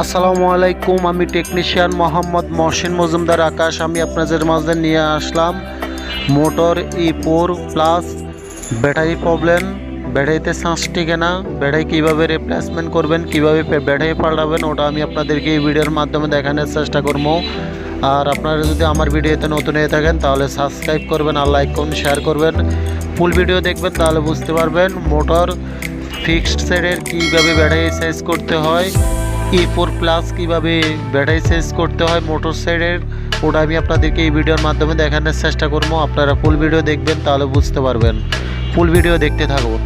আসসালামু আলাইকুম, আমি টেকনিশিয়ান মোহাম্মদ মহসিন মজুমদার আকাশ। আমি আপনাদের মাঝে নিয়ে আসলাম মোটর E4+ ব্যাটারি প্রবলেম। ব্যাটারিতে চার্জ টিকে না, ব্যাটারি কীভাবে রিপ্লেসমেন্ট করবেন, কীভাবে ব্যাটারি পাল্টাবেন, ওটা আমি আপনাদেরকে এই ভিডিওর মাধ্যমে দেখানোর চেষ্টা করব। আর আপনারা যদি আমার ভিডিওতে নতুন হয়ে থাকেন তাহলে সাবস্ক্রাইব করবেন আর লাইক করুন, শেয়ার করবেন। ফুল ভিডিও দেখবেন, তাহলে বুঝতে পারবেন মোটর ফিক্সড সেটের কীভাবে ব্যাটারি চেঞ্জ করতে হয়, E4+ কীভাবে ব্যাটারি চেঞ্জ করতে হয় মোটর সাইডের, ওটা আমি আপনাদেরকে এই ভিডিওর মাধ্যমে দেখানোর চেষ্টা করবো। আপনারা ফুল ভিডিও দেখবেন, তাহলে বুঝতে পারবেন। ফুল ভিডিও দেখতে থাকুন।